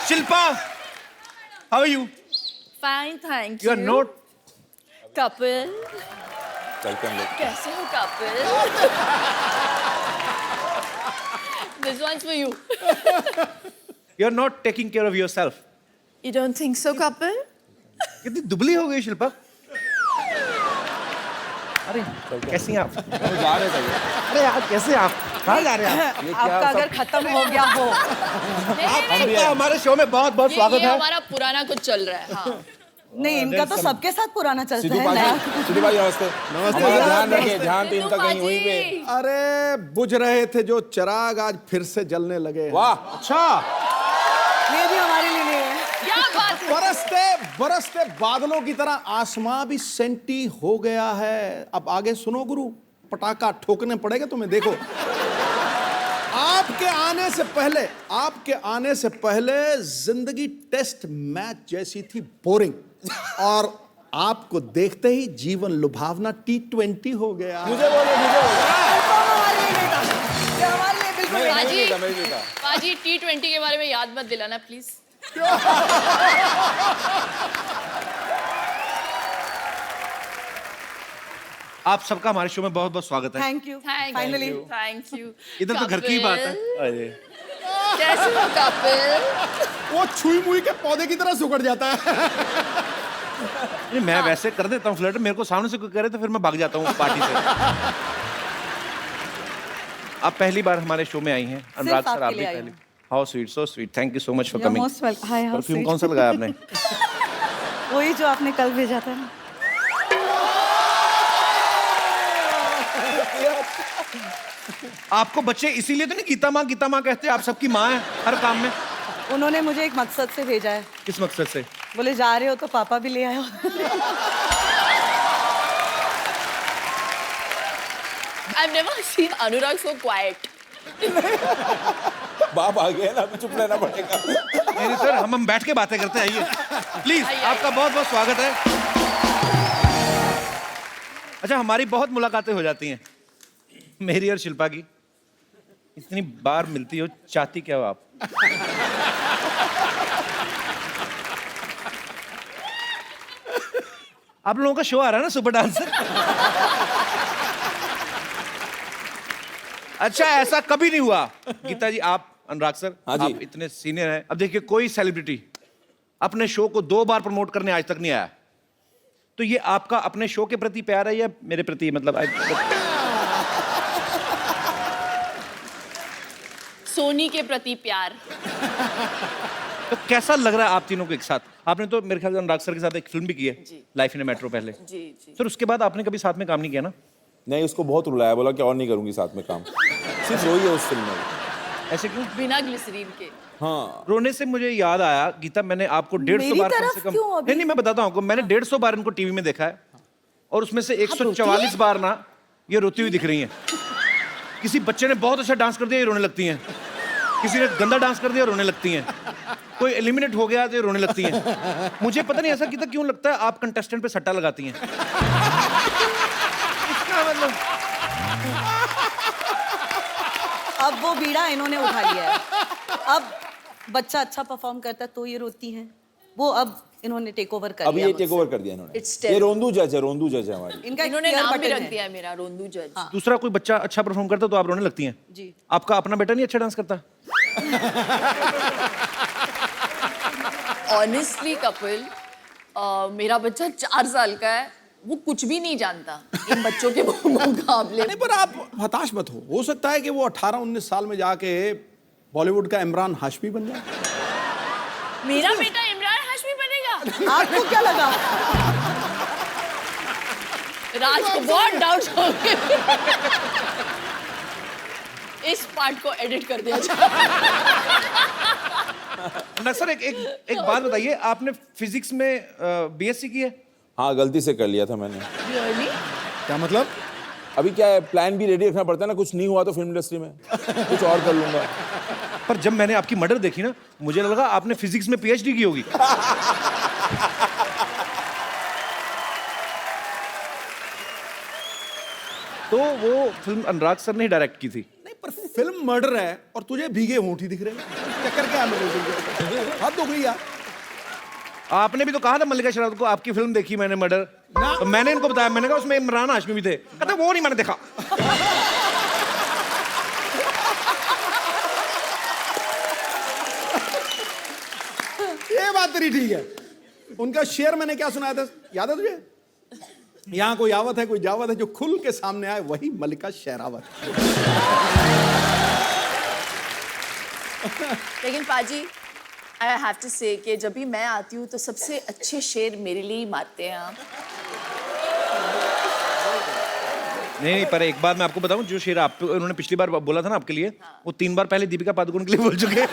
Shilpa, how are you? Fine, thank You you. are not. Couple. चलते हैं लोग। कैसे हो couple? This one's for you. You are not taking care of yourself. You don't think so, couple? कितनी दुबली हो गई शिल्पा। अरे कैसी हैं आप? जा रहे थे। अरे यार कैसे आप? कहाँ जा रहे हैं आप? आपका अगर खत्म हो गया हो आपका हमारे शो में बहुत बहुत स्वागत ये है। हमारा पुराना कुछ चल रहा है। हाँ। नहीं, इनका तो सबके साथ पुराना चलता सिद्धू है भाई, नया। सिद्धू भाई नमस्ते। हमारा ध्यान रखिए, ध्यान तो इनका कहीं वहीं पे। अरे बुझ रहे थे जो चिराग आज फिर से जलने लगे। वाह, अच्छा, ये भी हमारे लिए नहीं है। क्या बात है? बरसते बरसते बादलों की तरह आसमां भी सेंटी हो गया है। अब आगे सुनो गुरु, पटाखा ठोकने पड़ेगा तुम्हें। देखो, आपके आने से पहले जिंदगी टेस्ट मैच जैसी थी, बोरिंग। और आपको देखते ही जीवन लुभावना T20 हो गया। मुझे बोलो, मुझे बोलो। हमारे लिए नहीं था, ये हमारे लिए बिल्कुल नहीं था। पाजी, पाजी T20 के बारे में याद मत दिलाना प्लीज। आप सबका हमारे शो में बहुत बहुत स्वागत है। Thank you, thank finally. You, thank you. इधर तो घर की ही बात है। अरे कैसे हो couple? वो छुई मुई के पौधे की तरह सुकड़ जाता है। नहीं, मैं वैसे कर देता हूँ फ्लर्ट, मेरे को सामने से कोई करे तो फिर मैं भाग जाता हूँ उस पार्टी से। आप पहली बार हमारे शो में आई हैं। अनुराग सर, आप आपके भी लिए आई पहली। How sweet, so sweet, thank you so much for You're coming. most welcome. Hi, how perfume sweet. कौन सा लगाया आपने? वही जो आपने कल भेजा था ना। आपको बच्चे इसीलिए तो नहीं गीता माँ कहते हैं, आप सबकी माँ है हर काम में। उन्होंने मुझे एक मकसद से भेजा है। किस मकसद से? बोले जा रहे हो तो पापा भी ले आयो। I've never seen Anurag so quiet. बाप आ गया ना, अभी चुप रहना पड़ेगा। नहीं सर, हम बैठ के बातें करते हैं। आइए प्लीज, आइए, आपका बहुत बहुत स्वागत है। अच्छा, हमारी बहुत मुलाकातें हो जाती हैं, मेरी और शिल्पा की। इतनी बार मिलती हो, चाहती क्या हो आप? आप लोगों का शो आ रहा है ना, सुपर डांसर। अच्छा, ऐसा कभी नहीं हुआ गीता जी, आप, अनुराग सर, हाँ जी। आप इतने सीनियर हैं। अब देखिए, कोई सेलिब्रिटी अपने शो को 2 बार प्रमोट करने आज तक नहीं आया। तो ये आपका अपने शो के प्रति प्यार है या मेरे प्रति? मतलब सोनी के प्रति प्यार। तो कैसा लग रहा है आप तीनों को एक साथ? आपने तो मेरे ख्याल से अनुराग सर के साथ एक फिल्म भी की है, लाइफ इन ए मेट्रो पहले। जी जी। सर, उसके बाद आपने कभी साथ में काम नहीं किया ना? नहीं, उसको बहुत रुलाया, बोला कि और नहीं करूंगी साथ में काम। सिर्फ रोई है उस फिल्म में। ऐसे क्यों? बिना ग्लिसरीन के। हाँ, रोने से मुझे याद आया गीता, मैंने आपको 150 मेरी बार कम तरफ से कम। क्यों अभी? नहीं, मैं बताता हूँ आपको, मैंने 150 बार इनको टीवी में देखा है, और उसमें से 144 बार ना ये रोती हुई दिख रही हैं। किसी बच्चे ने बहुत अच्छा डांस कर दिया, ये रोने लगती हैं। किसी ने गंदा डांस कर दिया, रोने लगती हैं। कोई एलिमिनेट हो गया तो ये रोने लगती हैं। मुझे पता नहीं ऐसा गीता क्यों लगता है आप कंटेस्टेंट पे सट्टा लगाती हैं। इसका मतलब अब वो बीड़ा इन्होंने उठा लिया है। अब बच्चा अच्छा परफॉर्म करता है तो ये रोती हैं। वो अब इन्होंने टेक ओवर कर अभी लिया ये मुझसे। टेक ओवर कर दिया इन्होंने। It's ये terrible. रोंदू जज है हमारी। इनका एक इन्होंने clear नाम भी button रख है। दिया है मेरा, रोंदू जज। दूसरा कोई बच्चा अच्छा परफॉर्म करता तो आप रोने लगती हैं। जी। आपका अपना बेटा नहीं अच्छा डांस करता? ऑनेस्टली कपिल, मेरा बच्चा 4 साल का है, वो कुछ भी नहीं जानता इन बच्चों के मुकाबले। नहीं, पर आप हताश मत हो सकता है कि वो 18-19 साल में जाके बॉलीवुड का इमरान हाशमी बन जाए। मेरा बेटा इमरान हाशमी बनेगा? आपको क्या लगा? राज को बहुत डाउट हो गए। इस पार्ट को एडिट कर दिया जाए। सर, एक बात बताइए, आपने फिजिक्स में बीएससी की है? हाँ, गलती से कर लिया था मैंने। Really? क्या मतलब? अभी क्या है, प्लान भी रेडी रखना पड़ता है ना, कुछ नहीं हुआ तो फिल्म इंडस्ट्री में कुछ और कर लूंगा। पर जब मैंने आपकी मर्डर देखी ना, मुझे लगा आपने फिजिक्स में पीएचडी की होगी। तो वो फिल्म अनुराग सर ने डायरेक्ट की थी। नहीं, पर फिल्म मर्डर है और तुझे भीगे होंठ ही दिख रहे हैं। चक्कर क्या है मेरे को? हद हो गई यार। आपने भी तो कहा था मल्लिका शेरावत को, आपकी फिल्म देखी मैंने मर्डर, तो मैंने इनको बताया, मैंने कहा उसमें इमरान हाशमी भी थे, कहते वो नहीं मैंने देखा। ये बात तेरी ठीक है। उनका शेर मैंने क्या सुनाया था, याद है तुझे? यहाँ कोई आवत है, कोई जावत है, जो खुल के सामने आए वही मल्लिका शेरावत। लेकिन पाजी आई हैव टू से कि जब भी मैं आती हूँ तो सबसे अच्छे शेर मेरे लिए ही मारते हैं आप। नहीं, पर एक बात मैं आपको बताऊं, जो शेर आप उन्होंने पिछली बार बोला था ना आपके लिए, वो 3 बार पहले दीपिका पादुकोण के लिए बोल चुके हैं।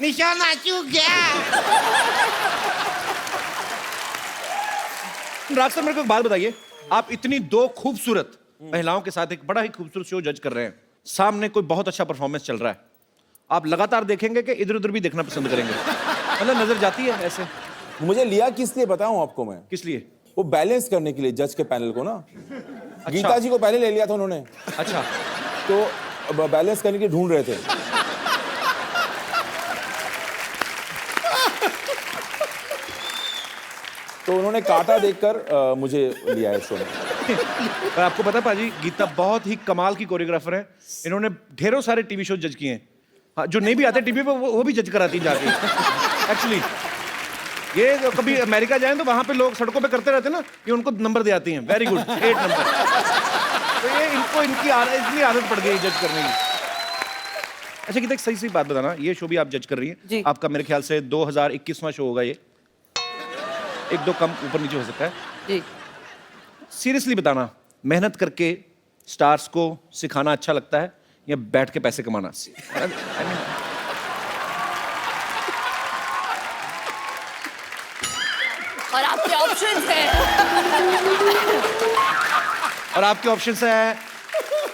निशाना चूक गया। राज सर, मेरे को एक बात बताइए, आप इतनी 2 खूबसूरत महिलाओं के साथ एक बड़ा ही खूबसूरत शो जज कर रहे हैं, सामने कोई बहुत अच्छा परफॉर्मेंस चल रहा है, आप लगातार देखेंगे कि इधर उधर भी देखना पसंद करेंगे? मतलब नजर जाती है ऐसे? मुझे लिया किस लिए बताऊं आपको मैं? किस लिए? वो बैलेंस करने के लिए जज के पैनल को ना। गीता जी को पहले ले लिया था उन्होंने, अच्छा, तो बैलेंस करने के लिए ढूंढ रहे थे। तो उन्होंने काटा देखकर मुझे लिया है शो में। पर आपको पता है पाजी, गीता बहुत ही कमाल की कोरियोग्राफर है, इन्होंने ढेरों सारे टीवी शो जज किए हैं। हाँ, जो नहीं भी आते टीवी पे वो भी जज कराती हैं जाके। एक्चुअली ये तो कभी अमेरिका जाएं तो वहां पे लोग सड़कों पे करते रहते हैं ना, ये उनको नंबर दे आती हैं, वेरी गुड 8 नंबर। तो ये इनको इतनी आदत पड़ गई जज करने की। अच्छा गीता, एक सही सही बात बताना, ये शो भी आप जज कर रही जी। हैं, आपका मेरे ख्याल से 2021वां शो होगा ये, 1-2 कम ऊपर नीचे हो सकता है। जी। सीरियसली बताना, मेहनत करके स्टार्स को सिखाना अच्छा लगता है या बैठ के पैसे कमाना? और आपके ऑप्शंस हैं। और आपके ऑप्शंस है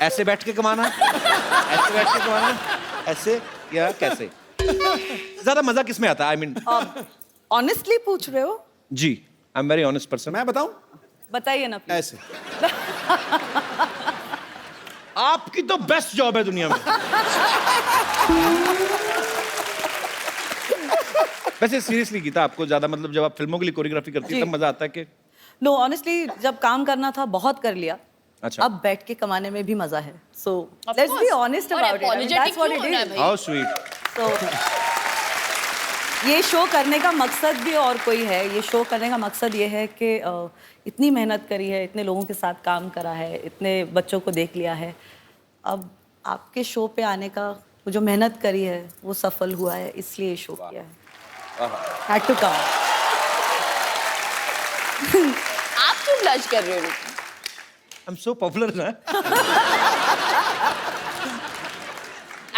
ऐसे बैठ के कमाना, ऐसे बैठ के कमाना, ऐसे या कैसे? ज्यादा मजा किस में आता है? आई मीन ऑनेस्टली पूछ रहे हो? जी, I am very honest person. मैं बताऊं? बताइए ना please। ऐसे। आपकी तो बेस्ट जॉब है दुनिया में। वैसे सीरियसली गीता, आपको ज्यादा मतलब जब आप फिल्मों के लिए कोरियोग्राफी करती है जी। तब मजा आता है कि? नो ऑनेस्टली, जब काम करना था बहुत कर लिया। अच्छा। अब बैठ के कमाने में भी मजा है। So Of let's be course। Honest और about it. apologetic that's what क्यों इट होना है इज। भाई? How sweet. तो ये शो करने का मकसद भी और कोई है। ये शो करने का मकसद ये है कि इतनी मेहनत करी है, इतने लोगों के साथ काम करा है, इतने बच्चों को देख लिया है, अब आपके शो पे आने का वो जो मेहनत करी है वो सफल हुआ है, इसलिए ये शो किया है। Had to come. आप क्यों ब्लश कर रहे हो? आई एम सो पॉपुलर ना।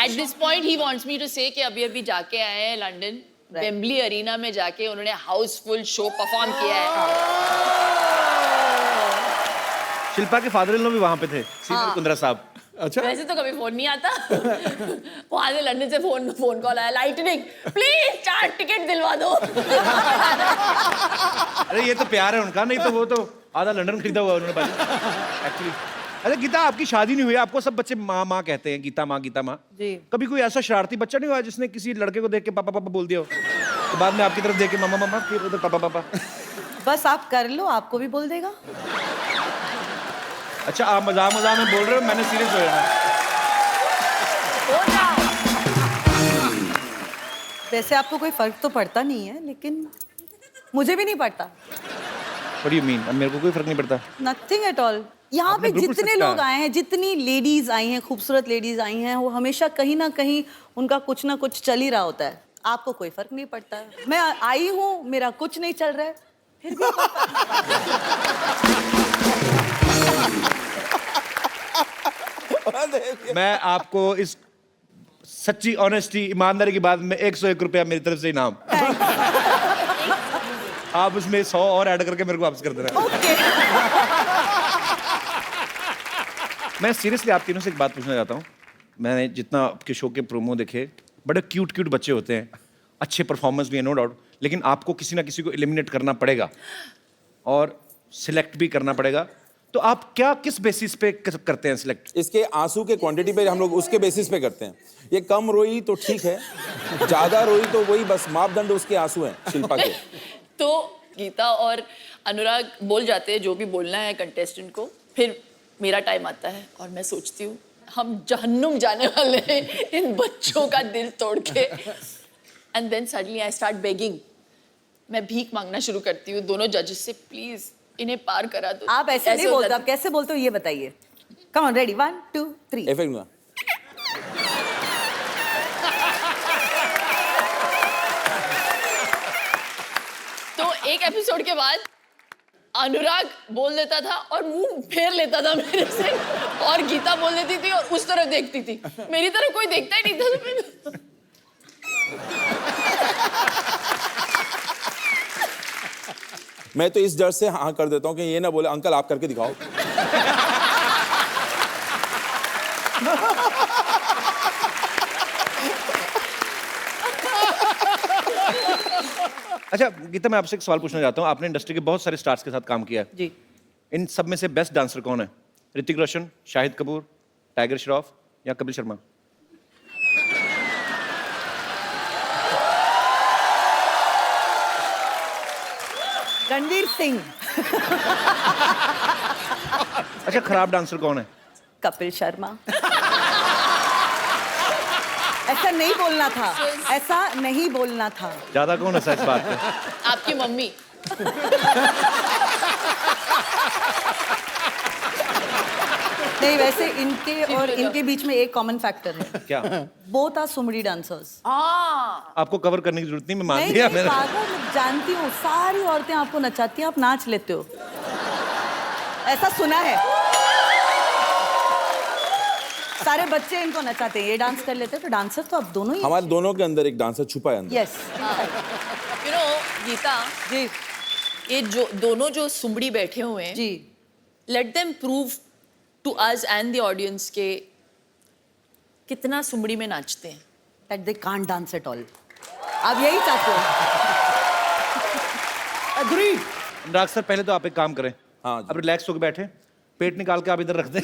At this point he wants me to say कि अभी जाके आए हैं लंदन, वेम्बली अरीना में जाके उन्होंने हाउसफुल शो परफॉर्म किया है। शिल्पा के फादर इन लॉ भी वहां पे थे, सीनियर कुंद्रा साहब। अच्छा, वैसे तो कभी फोन नहीं आता। वहां से लंदन से फोन कॉल आया, लाइटनिंग प्लीज 4 टिकट दिलवा दो। अरे ये तो प्यार है उनका, नहीं तो वो तो आधा लंदन खरीदा हुआ उन्होंने एक्चुअली। अरे गीता, आपकी शादी नहीं हुई, आपको सब बच्चे माँ माँ कहते हैं, गीता माँ गीता माँ। जी। कभी कोई ऐसा शरारती बच्चा नहीं हुआ जिसने किसी लड़के को देख के पापा पापा बोल दिया हो, तो बाद में आपकी तरफ देख के मामा मामा, फिर उधर पापा पापा? बस आप कर लो, आपको भी बोल देगा। अच्छा, आप मजाक मजाक में बोल रहे हो, मैंने सीरियस हो जाना। हो जाओ। वैसे आपको कोई फर्क तो पड़ता नहीं है, लेकिन मुझे भी नहीं पड़ता। What do you mean? अब मेरे को कोई फर्क नहीं पड़ता? Nothing at all. यहाँ आपने पे बिल्कुल जितने सच कहा। लोग आए हैं, जितनी लेडीज आई हैं, खूबसूरत लेडीज आई हैं, वो हमेशा कहीं ना कहीं उनका कुछ ना कुछ चल ही रहा होता है। आपको कोई फर्क नहीं पड़ता। मैं आई हूँ, मेरा कुछ नहीं चल रहा है, फिर भी कोई फर्क नहीं पड़ता। मैं आपको इस सच्ची ऑनेस्टी ईमानदारी की बात में 101 रुपया मेरी तरफ से इनाम। आप उसमें 100 और ऐड करके मेरे को वापस कर देना। ओके। मैं सीरियसली आप तीनों से एक बात पूछना चाहता हूँ। मैंने जितना आपके शो के प्रोमो देखे, बड़े क्यूट क्यूट बच्चे होते हैं, अच्छे परफॉर्मेंस भी है नो डाउट, लेकिन आपको किसी ना किसी को एलिमिनेट करना पड़ेगा और सिलेक्ट भी करना पड़ेगा। तो आप क्या किस बेसिस पे करते हैं सिलेक्ट? इसके आंसू के क्वांटिटी पे हम लोग उसके बेसिस पे करते हैं। ये कम रोई तो ठीक है, ज्यादा रोई तो वही बस मापदंड उसके आंसू हैं शिल्पा के। तो गीता और अनुराग बोल जाते हैं जो भी बोलना है कंटेस्टेंट को, फिर मेरा टाइम आता है और मैं सोचती हूँ हम जहन्नुम जाने वाले हैं इन बच्चों का दिल तोड़ के। And then suddenly I start begging, मैं भीख मांगना शुरू करती हूँ दोनों जजेस से, प्लीज इन्हें पार करा दो। आप ऐसे नहीं होता बोलते, आप कैसे बोलते हो ये बताइए। Come on, ready, 1 2 3। इफेक्ट में तो एक एपिसोड के बाद अनुराग बोल देता था और मुंह फेर लेता था मेरे से, और गीता बोल देती थी और उस तरफ देखती थी, मेरी तरफ कोई देखता ही नहीं था। मैं तो इस डर से हाँ कर देता हूँ कि ये ना बोले अंकल आप करके दिखाओ। अच्छा गीता, मैं आपसे एक सवाल पूछना चाहता हूँ। आपने इंडस्ट्री के बहुत सारे स्टार्स के साथ काम किया है, जी। इन सब में से बेस्ट डांसर कौन है? ऋतिक रोशन, शाहिद कपूर, टाइगर श्रॉफ या कपिल शर्मा? रणवीर सिंह। अच्छा, खराब डांसर कौन है? कपिल शर्मा। ऐसा नहीं बोलना था, ऐसा नहीं बोलना था। ज्यादा कौन है इस बात पे? आपकी मम्मी। नहीं, वैसे इनके और इनके बीच में एक कॉमन फैक्टर है। क्या? बोथ आर सुमड़ी डांसर्स। हाँ, आपको कवर करने की जरूरत नहीं, मैं मान नहीं, लिया नहीं, मैंने। पागल, मैं जानती हूँ सारी औरतें आपको नचाती हैं, आप नाच लेते हो, ऐसा सुना है। सारे बच्चे इनको नचाते हैं, ये डांस कर लेते हैं, तो डांसर तो आप दोनों ही। हमारे दोनों के अंदर एक डांसर छुपा है अंदर। Yes. You know Geeta, ji ये जो दोनों जो सुमड़ी बैठे हुए हैं, जी। Let them prove to us and the audience के कितना सुमड़ी में नाचते हैं। That they can't dance at all. आप यही चाहते हो? एग्री। अनुराग सर, पहले तो आप एक काम करें, हाँ जी। अब रिलैक्स होकर बैठे, पेट निकाल के आप इधर रख दें।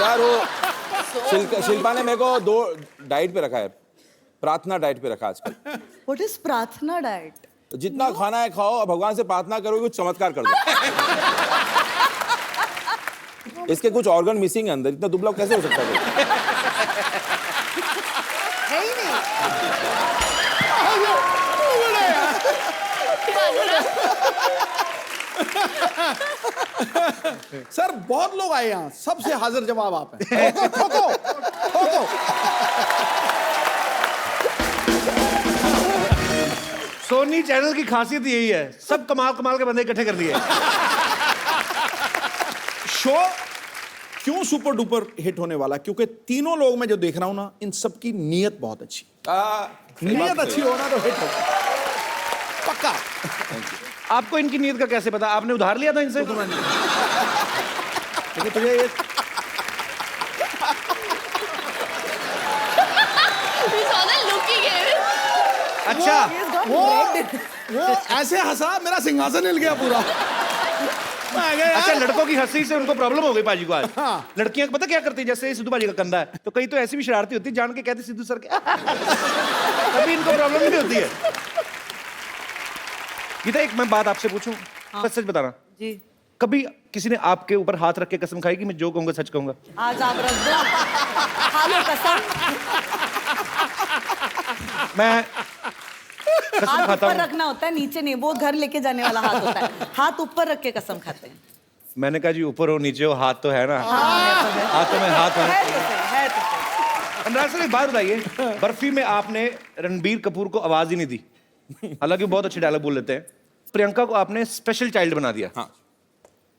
यार वो शिल्पा ने मेरे को 2 डाइट पे रखा है, प्रार्थना डाइट पे रखा आजकल। व्हाट इज प्रार्थना डाइट? जितना खाना है खाओ और भगवान से प्रार्थना करो कुछ चमत्कार कर दो। इसके कुछ ऑर्गन मिसिंग है अंदर, इतना दुबला कैसे हो सकता है? है ही नहीं। सर बहुत लोग आए यहाँ, सबसे हाजिर जवाब आप हैं। ठोको, ठोको। सोनी चैनल की खासियत यही है, सब कमाल कमाल के बंदे इकट्ठे कर दिए। शो क्यों सुपर डुपर हिट होने वाला? क्योंकि तीनों लोग मैं जो देख रहा हूं ना, इन सब की नीयत बहुत अच्छी। नीयत अच्छी होना तो हिट होगा पक्का। आपको इनकी नीयत का कैसे पता? आपने उधार लिया था इनसे? लेकिन तुझे ये अच्छा, वो ऐसे हंसा, मेरा सिंहासन हिल गया पूरा। मैं गया अच्छा, यार। लड़कों की हंसी से उनको प्रॉब्लम हो गई पाजी को आज। हाँ। लड़कियां पता क्या करती है, जैसे सिद्धू पाजी का कंधा है तो कई तो ऐसी भी शरारती होती है, जान के कहती सिद्धू सर के। तभी इनको प्रॉब्लम नहीं होती है। गीता, एक मैं बात आपसे पूछूं, सच सच बताना, जी। कभी किसी ने आपके ऊपर हाथ रख के कसम खाई कि मैं जो कहूंगा सच कहूंगा? आज आप रख दो, खा लो कसम। मैं कसम हाथ खाता ऊपर हूँ। रखना होता है, नीचे नहीं। वो घर लेके जाने वाला हाथ होता है, हाथ ऊपर रख के कसम खाते हैं। मैंने कहा जी ऊपर हो नीचे हो, हाथ तो है ना। हाँ, हाथों में हाथ है है। तो सही, है तो सही। अनुराग सर, एक बात बताइए, बर्फी में आपने रणबीर कपूर को आवाज ही नहीं दी, हालांकि वो बहुत अच्छे डायलॉग बोल लेते हैं। प्रियंका को आपने स्पेशल चाइल्ड बना दिया। हाँ।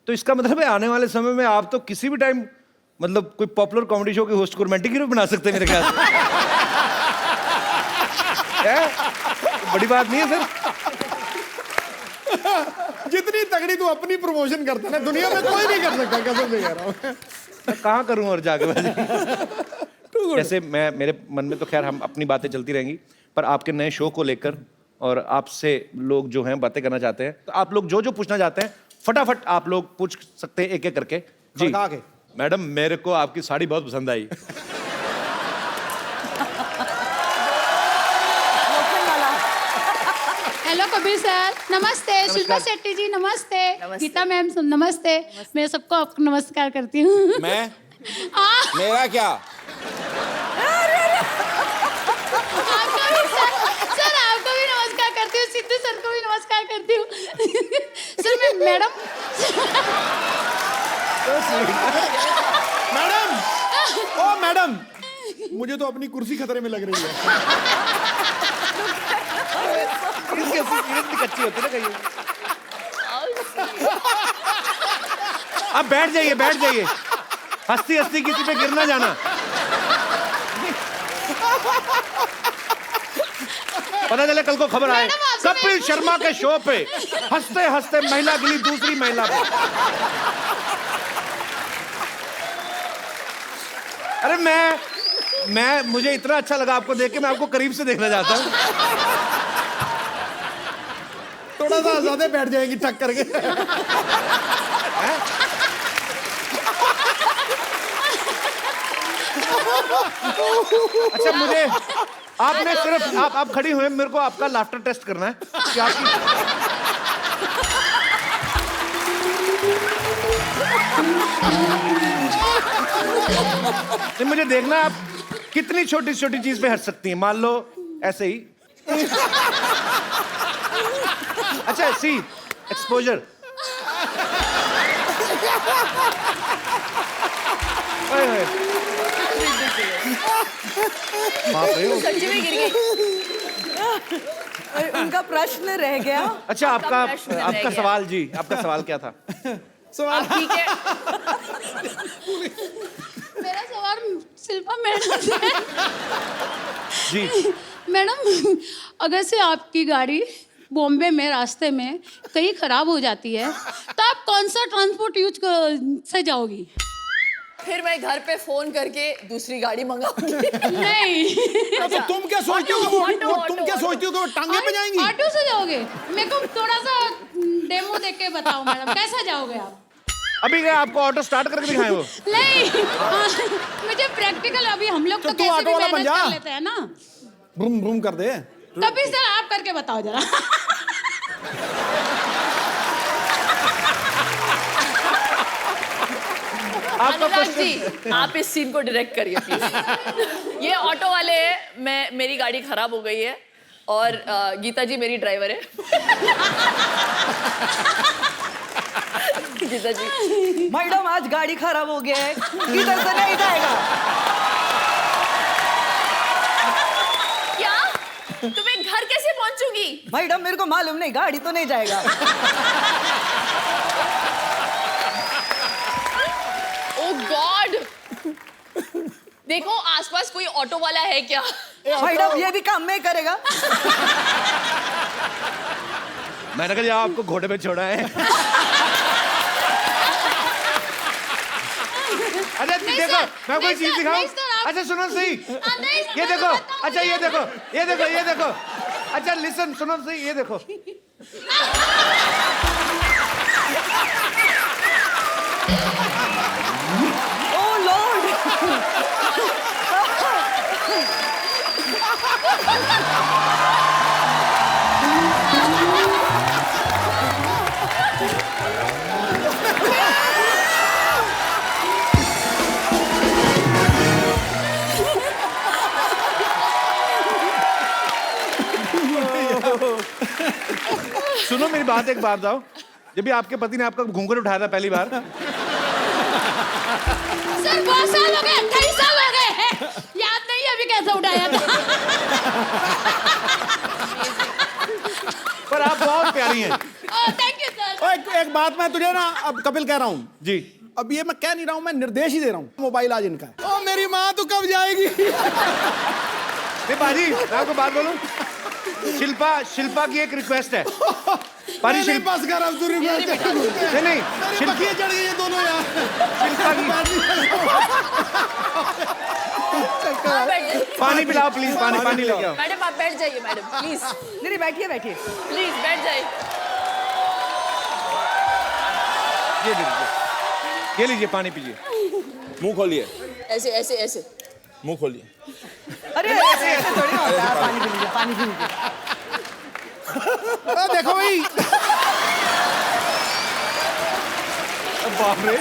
तो इसका मतलब है आने वाले समय में आप तो किसी भी टाइम मतलब कोई पॉपुलर कॉमेडी शो के होस्ट को रोमांटिक हीरो बना सकते हैं मेरे ख्याल से। बड़ी बात नहीं है सर। जितनी तगड़ी तू अपनी प्रमोशन करता है ना, दुनिया में कोई नहीं कर सकता, कसम से कह रहा हूं। मैं कहाँ करूँ और जाके जैसे मैं, मेरे मन में तो खैर हम अपनी बातें चलती रहेंगी, पर आपके नए शो को लेकर और आपसे लोग जो हैं बातें करना चाहते हैं, तो आप लोग जो जो पूछना चाहते हैं फटाफट आप लोग पूछ सकते हैं एक एक करके जी। खड़का के। मैडम मेरे को आपकी साड़ी बहुत पसंद आई। हेलो कबीर सर, नमस्ते। शिल्पा शेट्टी जी नमस्ते। गीता मैम नमस्ते। मैं सबको आपको नमस्कार करती हूँ। मैं हाँ, मेरा क्या आपका भी सर आपको भी नमस्कार करती हूँ। सिद्धू सर को भी नमस्कार करती हूँ। सर मैं मैडम मैडम, ओ मैडम, मुझे तो अपनी कुर्सी खतरे में लग रही है। कच्ची होती है ना कहीं। अब बैठ जाइए, बैठ जाइए। हंसती हंसती किसी पे गिर ना जाना। पता चले कल को खबर आए कपिल शर्मा के शो पे हंसते हंसते महिला गिरी दूसरी महिला पे। अरे मैं मुझे इतना अच्छा लगा आपको देख के, मैं आपको करीब से देखना चाहता हूँ। थोड़ा सा ज्यादा बैठ जाएंगी ठक करके। अच्छा मुझे आपने सिर्फ आप खड़ी हुए, मेरे को आपका लाफ्टर टेस्ट करना है कि आपकी तो मुझे देखना है आप कितनी छोटी छोटी चीज पे हंस सकती हैं। मान लो ऐसे ही। अच्छा सी एक्सपोजर। सच में गिर गई। उनका प्रश्न रह गया। अच्छा आपका प्रश्न रह आपका गया। सवाल जी, आपका सवाल क्या था? सवाल ठीक है। मेरा सवाल शिल्पा मैडम से है। जी मैडम, अगर से आपकी गाड़ी बॉम्बे में रास्ते में कहीं खराब हो जाती है तो आप कौन सा ट्रांसपोर्ट से जाओगी? फिर मैं घर पे फोन करके दूसरी गाड़ी मंगाऊंगी। नहीं, तो तुम क्या सोचती हो कि वो तुम क्या सोचती हो कि वो टांगे पे जाएंगी? ऑटो से जाओगे? मेरे को थोड़ा सा डेमो देख के बताओ मैडम, कैसा जाओगे आप? अभी क्या आपको ऑटो स्टार्ट करके दिखाएं वो? नहीं, मुझे प्रैक्टिकल, अभी हम लोग तो तो तू कैसे ऑटो भी वाला बन मैनेज जा। कर लेते हैं ना। ब्रूम ब्रूम कर दे। कभी सर आप करके बताओ जरा। अनुराग जी आप इस सीन को डायरेक्ट करिए प्लीज। ये ऑटो वाले हैं, मेरी गाड़ी खराब हो गई है और गीता जी मेरी ड्राइवर है। गीता जी मैडम आज गाड़ी खराब हो गया है, इधर से नहीं जाएगा। क्या तो मैं घर कैसे पहुंचूंगी? मैडम मेरे को मालूम नहीं, गाड़ी तो नहीं जाएगा। ओह गॉड, देखो आसपास कोई ऑटो वाला है क्या? मैडम ये भी काम में करेगा। मैंने कहा आपको घोड़े पे छोड़ा है। अच्छा देखो मैं कोई चीज दिखाऊं? अच्छा सुनो सही, ये देखो। अच्छा ये देखो, ये देखो, ये देखो। अच्छा लिसन, सुनो सही, ये देखो। Oh lord. सुनो मेरी बात, एक बात बताओ, जब भी आपके पति ने आपका घूंघट उठाया था पहली बार, सर बहुत साल हो गए, 28 साल हो गए हैं। याद नहीं अभी कैसे उठाया था। पर आप बहुत प्यारी हैं। Thank you sir. एक बात मैं तुझे ना अब कपिल कह रहा हूँ जी। अब ये मैं कह नहीं रहा हूँ, मैं निर्देश ही दे रहा हूँ। मोबाइल आज इनका है। ओ मेरी माँ तू कब जाएगी? नहीं बाजी, मैं आपको बात बोलूं, शिल्पा की एक रिक्वेस्ट है। पारी नहीं, शिल्पा बस कर अब तू रिक्वेस्ट है। नहीं शिल्पा की चढ़ गई ये दोनों यार। शिल्पा की आप बैठ जाइए। पानी पिलाओ प्लीज, पानी लेके आओ। मैडम आप बैठ जाइए मैडम प्लीज, नहीं बैठिए बैठिए। प्लीज बैठ जाइए। ये लीजिए, ये लीजिए पानी पीजिए। मुंह खोलिए, ऐसे ऐसे ऐसे। मुंह खोलिए। अरे ऐसे थोड़ी होता है, पानी पी लीजिए, पानी पी लीजिए। देखो भाई, बाप रे,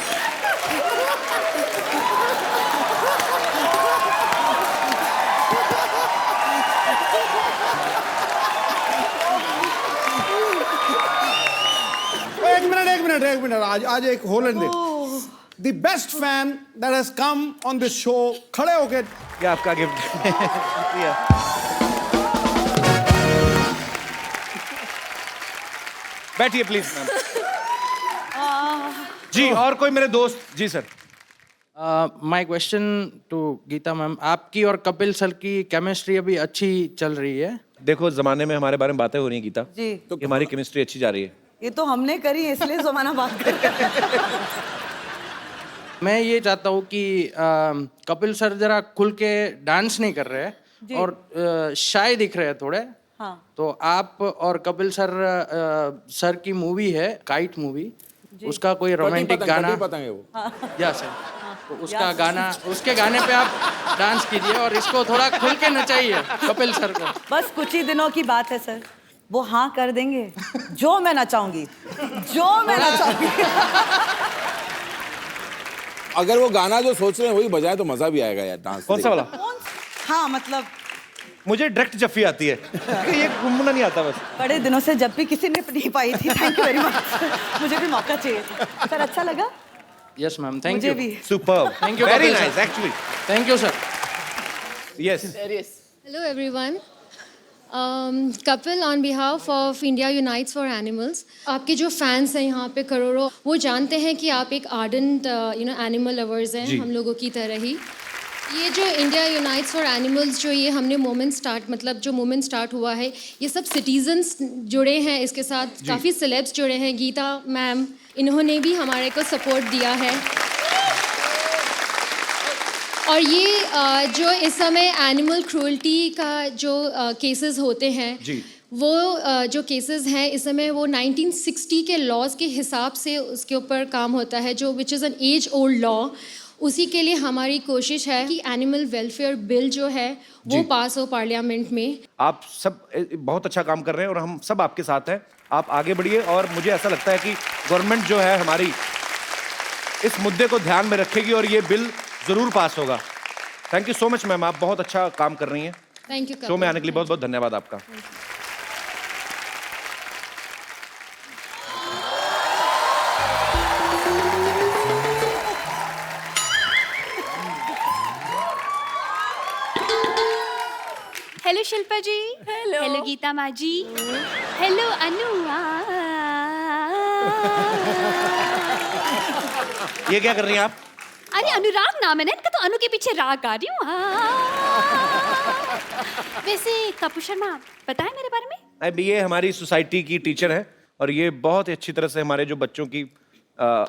एक मिनट, आज एक होलन दे। The best fan that has come on this show, खड़े होके ये आपका गिफ्ट। बैठिए प्लीज मैम। जी, और कोई मेरे दोस्त? जी sir. My question to Geeta ma'am, आपकी और कपिल सर की केमिस्ट्री अभी अच्छी चल रही है? देखो, जमाने में हमारे बारे में बातें हो रही हैं गीता, जी। तो हमारी केमिस्ट्री अच्छी जा रही है। ये तो हमने करी है, इसलिए जमाना बात कर रहे हैं। मैं ये चाहता हूँ कि कपिल सर जरा खुल के डांस नहीं कर रहे हैं और शाय दिख रहे हैं थोड़े। हाँ। तो आप और कपिल सर की मूवी है काइट मूवी, उसका कोई रोमांटिक गाना? पतंग है वो। या सर, तो उसका गाना, उसके गाने पे आप डांस कीजिए और इसको थोड़ा खुल के नचाइए कपिल सर को। बस कुछ ही दिनों की बात है सर, वो हाँ कर देंगे जो मैं नचाऊंगी, जो मैं नचाऊंगी। अगर वो गाना जो सोच रहे हैं वही बजाए तो मजा भी आएगा यार डांस। कौन सा वाला? हाँ मतलब मुझे डायरेक्ट जफ्फी आती है, ये घूमना नहीं आता बस। बड़े दिनों से जब भी किसी ने नहीं पाई थी। थैंक यू वेरी मच, मुझे भी मौका चाहिए था सर। अच्छा लगा? यस मैम, थैंक मुझे यू। भी। Superb, Thank you, very Kapil sir. Nice actually. Thank you sir. Yes. Serious. Hello everyone. Kapil, on behalf of India Unites for Animals, आपके जो फैंस हैं यहाँ पे करोड़ों, वो जानते हैं कि आप एक आर्डेंट एनिमल लवर्स हैं, हम लोगों की तरह ही। ये जो इंडिया यूनाइट्स फॉर एनिमल्स जो ये हमने मूवमेंट स्टार्ट हुआ है, ये सब सिटीजन्स जुड़े हैं इसके साथ, काफ़ी सेलेब्स जुड़े हैं। गीता मैम, इन्होंने भी हमारे को सपोर्ट दिया है। और ये जो इस समय एनिमल क्रूअल्टी का जो केसेस होते हैं, वो जो केसेस हैं इस समय वो 1960 के लॉज के हिसाब से उसके ऊपर काम होता है, जो which is an age old law. उसी के लिए हमारी कोशिश है कि एनिमल वेलफेयर बिल जो है वो पास हो पार्लियामेंट में। आप सब बहुत अच्छा काम कर रहे हैं और हम सब आपके साथ हैं। आप आगे बढ़िए और मुझे ऐसा लगता है कि गवर्नमेंट जो है हमारी इस मुद्दे को ध्यान में रखेगी और ये बिल जरूर पास होगा। Thank you so much ma'am, आप बहुत अच्छा काम कर रही हैं। Thank you. शो में आने के लिए बहुत बहुत धन्यवाद आपका। हेलो शिल्पा जी। हेलो गीता माँ जी। हेलो अनु। ये क्या कर रही हैं आप? अरे अनुराग नाम है ना इनका, तो अनु के पीछे राग गा रही हूँ। वैसे कपूर शर्मा, बताएं मेरे बारे में। अभी ये हमारी सोसाइटी की टीचर है और ये बहुत ही अच्छी तरह से हमारे जो बच्चों की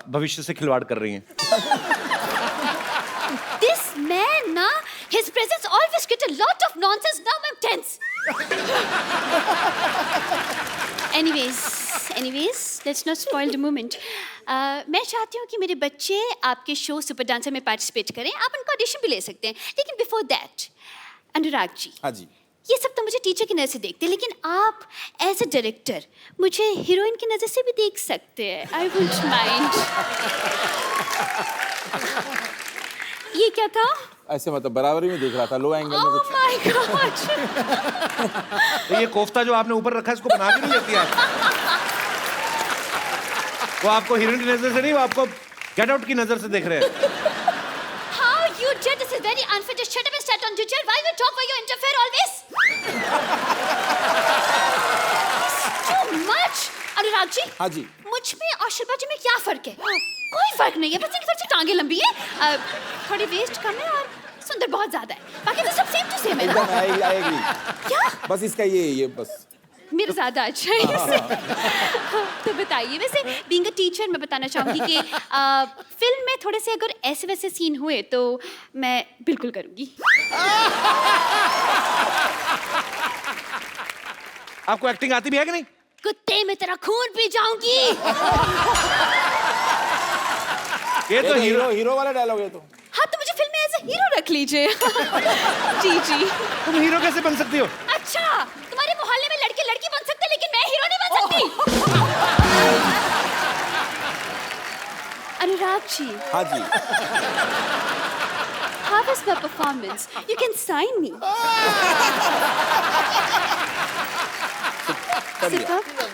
भविष्य से खिलवाड़ कर रही हैं। This man ना, his presence always get a lot of nonsense. Now I'm tense. Anyways, let's not spoil the moment. मैं चाहती हूँ कि मेरे बच्चे आपके शो सुपर डांसर में पार्टिसिपेट करें। आप उनका ऑडिशन भी ले सकते हैं, लेकिन बिफोर दैट अनुराग जी। हाँ जी। ये सब तो मुझे टीचर की नज़र से देखते हैं, लेकिन आप एज अ डायरेक्टर मुझे हीरोइन की नज़र से भी देख सकते हैं। I wouldn't mind. ये क्या था? ऐसे मतलब बराबरी में देख रहा था, लो एंगल में ओह कुछ। My God. तो ये कोफ्ता जो आपने ऊपर रखा है इसको बना के नहीं लेती आप? वो आपको हीरोइन की नजर से नहीं, वो आपको गेट आउट की नजर से देख रहे हैं। How you did this is very unfair. Just shut up and stand on duty. Why you talk? Why you interfere always? Too much. Anurag ji. हाँ जी। मुझ में और शिल्पा जी में क्या फर्क है? कोई फर्क नहीं है, बस इनकी थोड़ी सी टांगे लंबी है, थोड़ी वेस्ट कम है और सुंदर बहुत ज्यादा है। बाकी तो सब सेम टू सेम है ना? एकदम आएगी। क्या? बस इसका ये बस मेरा ज्यादा अच्छा है इससे। तो बताइए, वैसे बीइंग अ टीचर मैं बताना चाहूंगी कि फिल्म में थोड़े से अगर ऐसे वैसे सीन हुए तो मैं बिल्कुल करूंगी। आपको एक्टिंग आती भी है कि नहीं? कुत्ते में तेरा खून पी जाऊंगी। ये तो हीरो हीरो वाला डायलॉग है तो। हाँ तो मुझे फिल्म में एज ए हीरो रख लीजिए। जी जी। तुम हीरो कैसे बन सकती हो? अच्छा तुम्हारे मोहल्ले में लड़के लड़की बन सकते लेकिन मैं हीरो नहीं बन सकती। अनुराग जी, हाँ जी। how was my performance? You can sign me.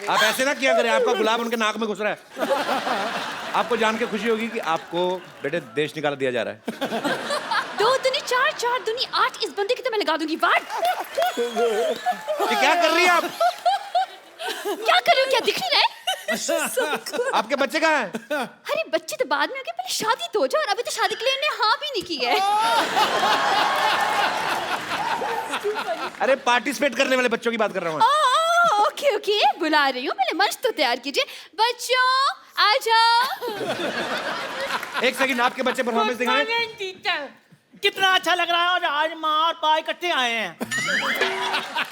आप ऐसे ना किया करें, आपका गुलाब उनके नाक में घुस रहा है। आपको जान के खुशी होगी कि आपको बेटे देश निकाल दिया जा रहा है। 2 दूनी 4, 4 दूनी 8, इस बंदे की तो मैं लगा दूंगी वाट। ये क्या कर रही हैं आप? क्या कर रही हूँ, क्या दिख नहीं रहा है? आपके बच्चे कहाँ हैं? अरे बच्चे तो बाद में होंगे, पहले शादी तो हो जाए, और अभी तो शादी के लिए इन्हें हाँ भी नहीं की है। अरे पार्टिसिपेट करने वाले बच्चों की बात कर रहा हूँ। ओके ओके, बुला रही हूँ, पहले मंच तो तैयार कीजिए। बच्चों आ जाओ। एक सेकंड, आपके बच्चे परफॉर्मेंस दिखाएं। कितना अच्छा लग रहा है, और आज माँ और पा इकट्ठे आए हैं।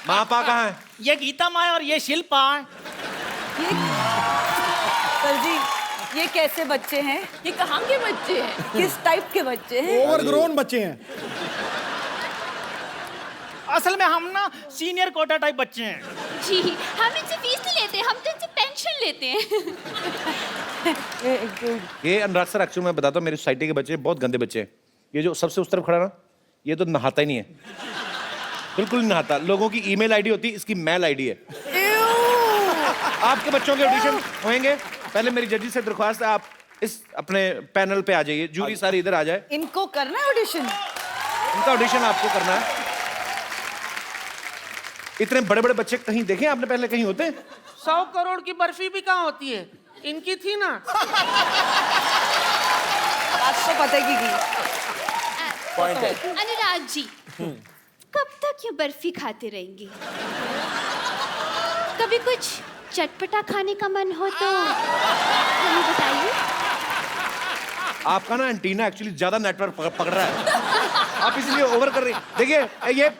माँ पा कहाँ है? ये गीता माँ और ये शिल्पा। सर जी, ये कैसे बच्चे हैं? ये कहाँ के बच्चे हैं? किस टाइप के बच्चे हैं? ओवरग्रोन बच्चे हैं। असल में हम ना सीनियर कोटा टाइप बच्चे हैं। जी, हम इनसे फीस नहीं लेते, हम तो इनसे पेंशन लेते हैं। ये अनुराग सर, एक्चुअली मैं बताता हूँ, मेरी सोसाइटी के बच्चे बहुत गंदे बच्चे हैं। ये जो सबसे उस तरफ खड़ा ना, ये तो नहाता ही नहीं है, बिल्कुल नहीं नहाता। लोगों की ईमेल आईडी होती है, इसकी मेल आईडी है। आपके बच्चों के ऑडिशन होंगे, पहले मेरी जजी से दरख्वास्त है, आप इस अपने पैनल पे आ जाइए, जूरी सारी इधर आ जाए। इनको करना है ऑडिशन? इनका ऑडिशन आपको करना है। इतने बड़े बड़े बच्चे कहीं देखे आपने पहले, कहीं होते? 100 करोड़ की बर्फी भी कहाँ होती है? इनकी थी ना। आपको पता है कि पॉइंट है। अनुराग जी, कब तक ये बर्फी खाते रहेंगी? कभी कुछ चटपटा खाने का मन हो तो हमें बताइए। आपका ना एंटीना एक्चुअली ज्यादा नेटवर्क पकड़ रहा है, आप इसलिए ओवर कर रही हैं। देखिए ये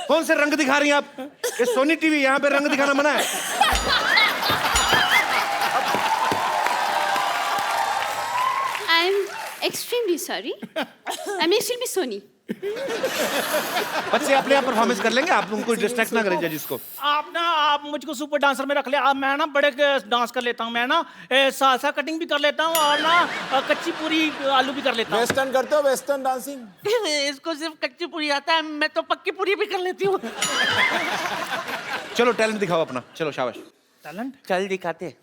कौन से रंग दिखा रही हैं आप? ये सोनी टीवी, यहाँ पे रंग दिखाना मना है। I am extremely sorry, I am extremely Soni. बच्चे अपने आप परफॉर्मेंस कर लेंगे, आप उनको डिस्ट्रैक्ट ना करें जजिस को। आप मुझको सुपर डांसर में रख ले। अब मैं ना बड़े डांस कर लेता हूँ, मैं ना सालसा कटिंग भी कर लेता हूँ, और ना कच्ची पूरी आलू भी कर लेता हूँ। वेस्टर्न करते हो, वेस्टर्न डांसिंग? इसको सिर्फ कच्ची पूरी आता है, मैं तो पक्की पूरी भी कर लेती हूँ। चलो टैलेंट दिखाओ अपना, चलो शाबाश। टैलेंट चल दिखाते।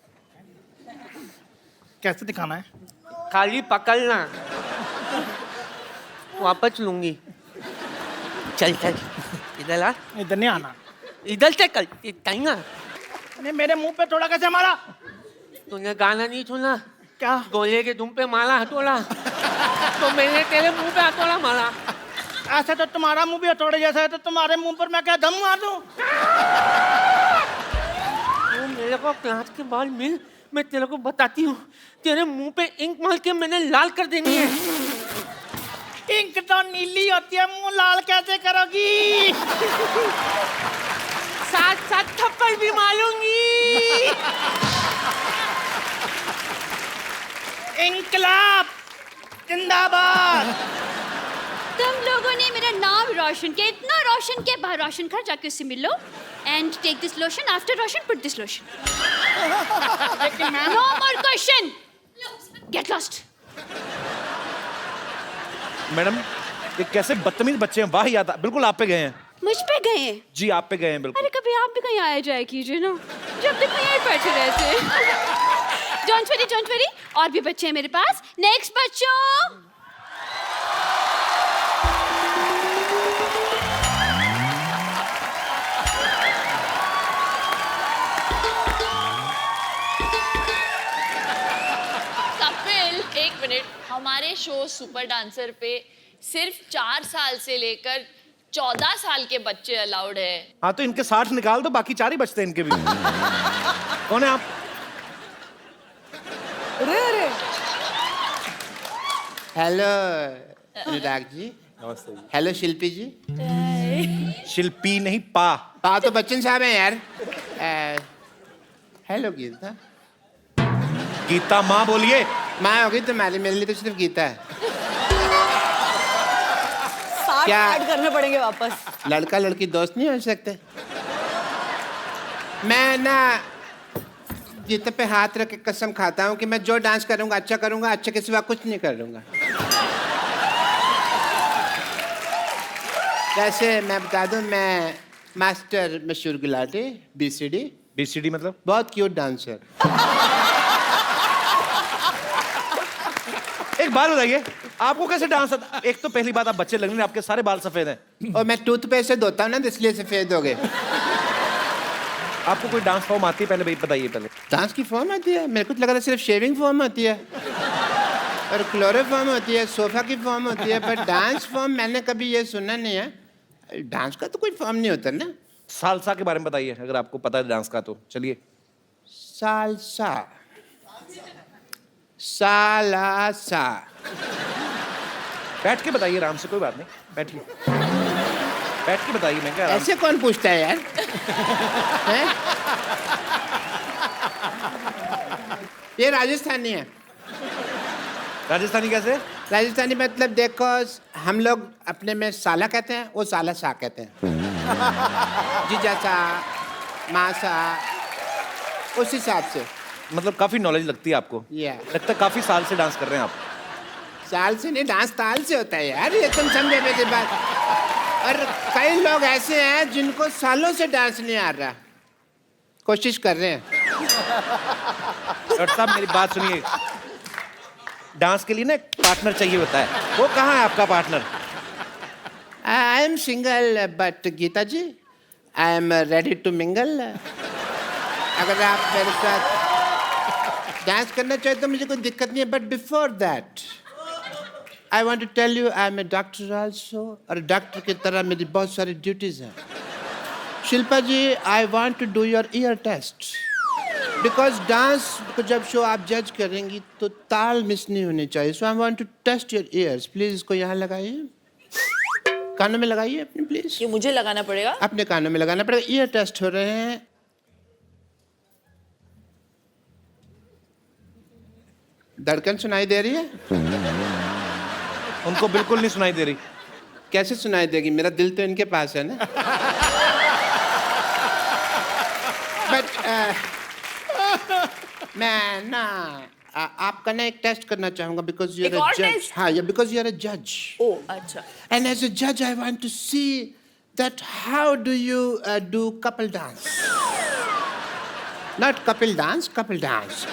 कैसे दिखाना है? खाली पकड़ना, वापस लूंगी। चल चल, इधर आ। इधर नहीं आना। इधर से कल टाइना। नहीं, मेरे मुंह पे थोड़ा कैसे मारा? तूने गाना नहीं सुना क्या? गोले के दुम पे मारा हथौड़ा, तो मैंने तेरे मुंह पे हथौड़ा मारा। ऐसा तो तुम्हारा मुंह भी हथौड़े जैसा है, तो तुम्हारे मुंह पर मैं क्या दम मार दूं? तू मेरे को क्लास के बाद मिल, मैं तेरे को बताती हूँ। तेरे मुंह पे इंक मार के मैंने लाल कर देनी है। इंक तो नीली होती है, मुंह लाल कैसे करोगी? साथ साथ थप्पड़ भी मारूंगी। इंकलाब जिंदाबाद। तुम लोगों ने मेरा नाम रोशन किया, इतना रोशन किया। बाहर रोशन घर जाके उससे मिल लो। And take this lotion, after Roshan put this lotion. No more question, get lost. Madam, ये कैसे बदतमीज बच्चे हैं, वाह याद, बिल्कुल आप पे गए हैं। मुझ पे गए? जी आप पे गए हैं बिल्कुल। अरे कभी आप भी कहीं आया जाया कीजिए ना, जब तक यहीं बैठे रहते। डोंट वरी, और भी बच्चे हैं मेरे पास। नेक्स्ट बच्चों। कपिल, एक मिनट, हमारे शो सुपर डांसर पे सिर्फ 4 साल से लेकर 14 साल के बच्चे अलाउड है। हाँ तो इनके 60 निकाल दो, बाकी 4 ही बचते हैं इनके भी। कौन है आप? अरे हेलो अनुराग जी। नमस्ते जी। हेलो शिल्पी जी। शिल्पी नहीं, पा। हाँ तो बच्चन साहब हैं यार। हेलो गीता। गीता माँ बोलिए। माँ होगी तुम्हारी, मेरे लिए तो सिर्फ गीता है। 60 क्या? ऐड करने पड़ेंगे वापस। लड़का लड़की दोस्त नहीं हो सकते। मैं ना गीता पे हाथ रख के कसम खाता हूँ कि मैं जो डांस करूँगा अच्छा करूँगा, अच्छे के सिवा कुछ नहीं करूँगा। वैसे मैं बता दूँ, मैं मास्टर मशहूर गुलाटी BCD। BCD मतलब? बहुत क्यूट डांसर। एक बात बताइए, आपको कैसे डांस आता? एक तो पहली बात, आप बच्चे लग रहे हैं, आपके सारे बाल सफेद हैं। और मैं टूथपेस्ट से धोता हूँ ना, इसलिए सफेद हो गए। आपको कोई डांस फॉर्म आती है? पहले भाई बताइए पहले। डांस की फॉर्म आती है? मेरे को तो लग रहा है सिर्फ शेविंग फॉर्म होती है और क्लोरोफॉर्म होती है, सोफा की फॉर्म होती है, पर डांस फॉर्म मैंने कभी ये सुना नहीं है। डांस का तो कोई फॉर्म नहीं होता ना। सालसा के बारे में बताइए, अगर आपको पता है डांस का तो चलिए। सालसा, सालासा। बैठ के बताइए आराम से, कोई बात नहीं, बैठिए। बैठ के बताइए, मैं क्या आराम से। ऐसे कौन पूछता है यार? हैं? ये राजस्थानी है। राजस्थानी कैसे? राजस्थानी मतलब देखो, हम लोग अपने में साला कहते हैं, वो साला सा कहते हैं। जीजा सा, माँ सा, उस हिसाब से। मतलब काफी नॉलेज लगती है आपको। लगता है काफी साल से डांस कर रहे हैं आप। साल से नहीं, डांस ताल से होता है यार, ये तुम समझे मेरी बात। और कई लोग ऐसे हैं जिनको सालों से डांस नहीं आ रहा, कोशिश कर रहे हैं। डॉक्टर साहब मेरी बात सुनिए, डांस के लिए ना एक पार्टनर चाहिए होता है, वो कहाँ है आपका partner? I am single but Geeta ji, I am ready to mingle. अगर आप मेरे साथ डांस करना चाहे तो मुझे कोई दिक्कत नहीं है, but before that I want to tell you, I am a doctor also, और डॉक्टर की तरह मेरी बहुत सारी ड्यूटीज हैं। Shilpa ji, I want to do your ear test, because dance को जब शो आप जज करेंगी तो ताल मिस नहीं होनी चाहिए। So I want to test your ears. Please इसको यहाँ लगाइए, कानों में लगाइए अपने, प्लीज। ये मुझे लगाना पड़ेगा? अपने कानों में लगाना पड़ेगा। ईयर टेस्ट हो रहे हैं। धड़कन सुनाई दे रही है? उनको बिल्कुल नहीं सुनाई दे रही। कैसे सुनाई देगी? मेरा दिल तो इनके पास है ना। बट मैं ना आपका ना एक टेस्ट करना चाहूंगा, बिकॉज यू आर अ जज। हाँ, या बिकॉज यू आर अ जज। ओह अच्छा। एंड एज अ जज I want to see that how do you do couple dance, not Kapil dance, couple dance.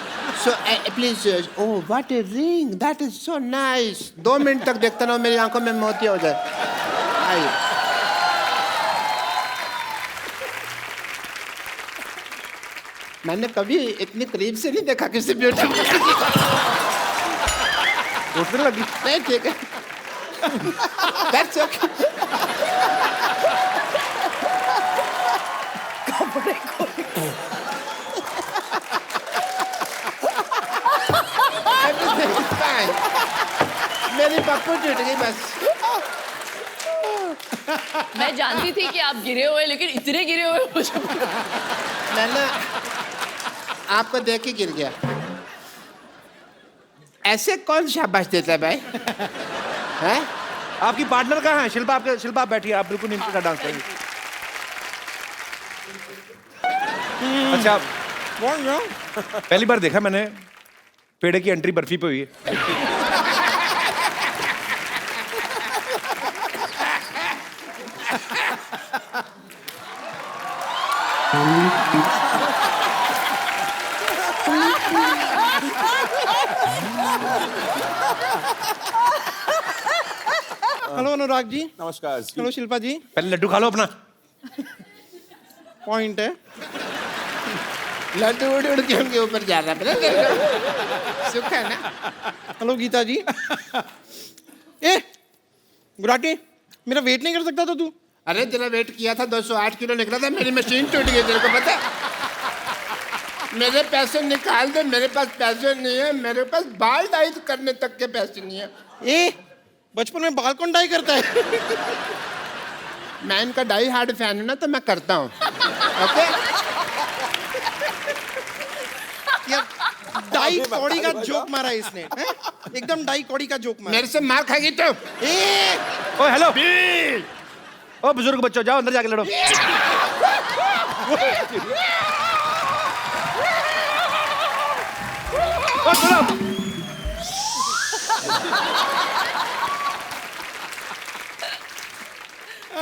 So please, oh what a ring, that is so nice. 2 minute तक देखता रहो, मेरी आंखों में मोती हो जाए। आइए। मैंने कभी इतनी करीब से नहीं देखा किसी ब्यूटीफुल किसी को। उठने लगी? नहीं, ठीक है। That's okay. कपड़े को Everything is fine. मेरी पप्पू टूट गई बस। मैं जानती थी कि आप गिरे हुए, लेकिन इतने गिरे हुए मुझे। मैंने आपको देख के गिर गया। ऐसे कौन शाबाश देता है भाई? हैं? आपकी पार्टनर कहाँ है? शिल्पा, आपके शिल्पा आप बैठिए, आप बिल्कुल इनके साथ डांस करेंगे। अच्छा, पहली बार देखा मैंने पेड़े की एंट्री बर्फी पे हुई है। हेलो अनुराग जी। नमस्कार। हेलो शिल्पा जी। पहले लड्डू खा लो अपना। पॉइंट है, लड्डू उड़ उड़ के उनके ऊपर जा रहा है। सुख है ना। हेलो गीता जी। ए गुराटी, मेरा वेट नहीं कर सकता था तू? अरे तेरा वेट किया था, 208 किलो निकला था, मेरी मशीन टूट गई, तेरे को पता है? मेरे पैसे निकाल दे, मेरे पास पैसे नहीं है, मेरे पास बाल डाई करने तक के पैसे नहीं है। ए बचपन में बाल कौन डाई करता है? मैं इनका डाई हार्ड फैन हूं ना, तो मैं करता हूँ। ओके? डाई कौड़ी का जोक मारा इसने हैं? एकदम डाई कौड़ी का जोक मारा मेरे से मार खाएगी तो ओ हेलो ओ बुजुर्ग बच्चों जाओ अंदर जाके लड़ो। ओ सुनो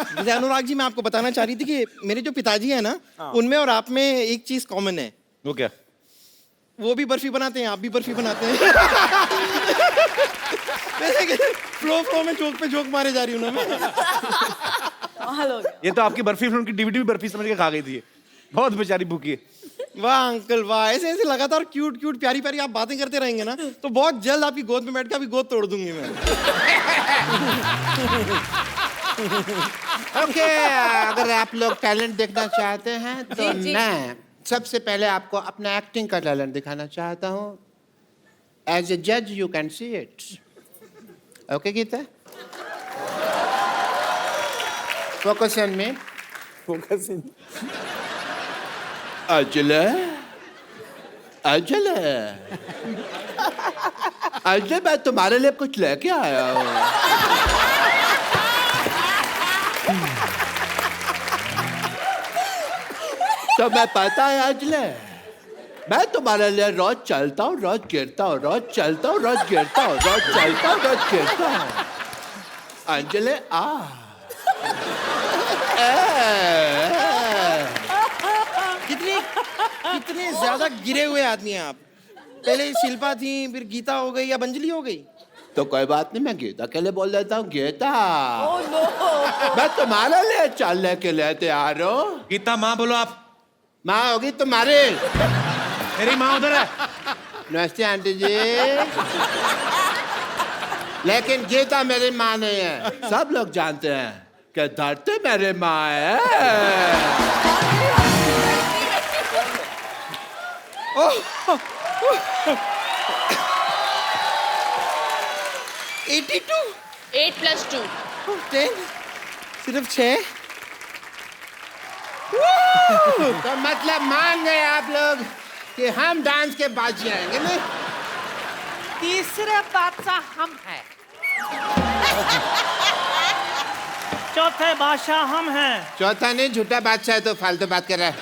जैसे अनुराग जी, मैं आपको बताना चाह रही थी कि मेरे जो पिताजी हैं ना, उनमें और आप में एक चीज कॉमन है। वो क्या? वो भी बर्फी बनाते हैं, आप भी बर्फी बनाते हैं। वैसे कि फ्लो में जोक पे जोक मारे जा रही हूँ ना मैं। ये तो आपकी बर्फी फिल्म की डीवीडी भी बर्फी समझ के खा गई थी ये। बहुत बेचारी भूखी है। वाह अंकल वाह, ऐसे ऐसे लगातार क्यूट क्यूट प्यारी प्यारी आप बातें करते रहेंगे ना, तो बहुत जल्द आपकी गोद में बैठ के आपकी गोद तोड़ दूंगी मैं। ओके, अगर आप लोग टैलेंट देखना चाहते हैं तो मैं सबसे पहले आपको अपना एक्टिंग का टैलेंट दिखाना चाहता हूँ। एज ए जज you can see it. Okay Geeta, focus on me. Focus in. अजले अजले अजले, मैं तुम्हारे लिए कुछ लेके आया हूँ। तो मैं पता है अजले, मैं तुम्हारे लिए रोज चलता हूँ, रोज गिरता हूँ, रोज चलता हूँ, रोज गिरता हूँ, रोज चलता हूँ, रोज गिरता हूँ। अंजले आ कितने ज्यादा गिरे हुए आदमी हैं आप। पहले शिल्पा थी, फिर गीता हो गई, अब अंजलि हो गई। तो कोई बात नहीं, मैं गीता के लिए बोल देता हूँ। गीता, मैं तुम्हारे लिए चलने के लिए तैयार हूँ। गीता माँ बोलो आप। माँ होगी तुम्हारी। मेरी माँ उधर है। नमस्ते आंटी जी। लेकिन गीता मेरी माँ नहीं है। सब लोग जानते हैं कि धरती मेरी माँ है। 82 8 + 2 10 सिर्फ 6। तो मतलब मान गए आप लोग कि हम डांस के बाजी आएंगे ना। तीसरे बादशाह हम हैं। चौथे बादशाह हम हैं। चौथा नहीं, झूठा बादशाह है तो फालतू बात कर रहा है।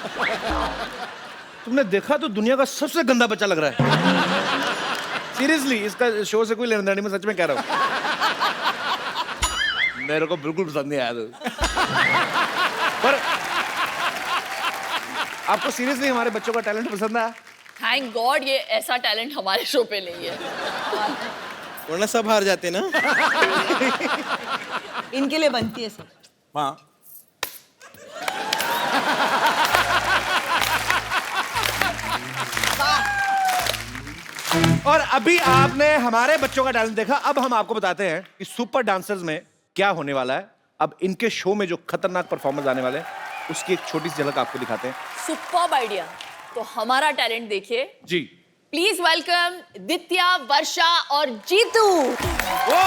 तुमने देखा तो दुनिया का सबसे गंदा बच्चा लग रहा है। सीरियसली, इसका शो से कोई लेना देना नहीं, मैं सच में कह रहा हूँ। मेरे को बिल्कुल पसंद नहीं आया तो। पर आपको सीरियसली हमारे बच्चों का टैलेंट पसंद आया? थैंक गॉड ये ऐसा टैलेंट हमारे शो पे नहीं है, वरना सब हार जाते ना। इनके लिए बनती है सर। हाँ, और अभी आपने हमारे बच्चों का टैलेंट देखा, अब हम आपको बताते हैं कि सुपर डांसर्स में क्या होने वाला है। अब इनके शो में जो खतरनाक परफॉर्मेंस आने वाले हैं, उसकी एक छोटी सी झलक आपको दिखाते हैं। Superb idea. तो हमारा टैलेंट देखिए जी। प्लीज वेलकम दित्या, वर्षा और जीतू। वो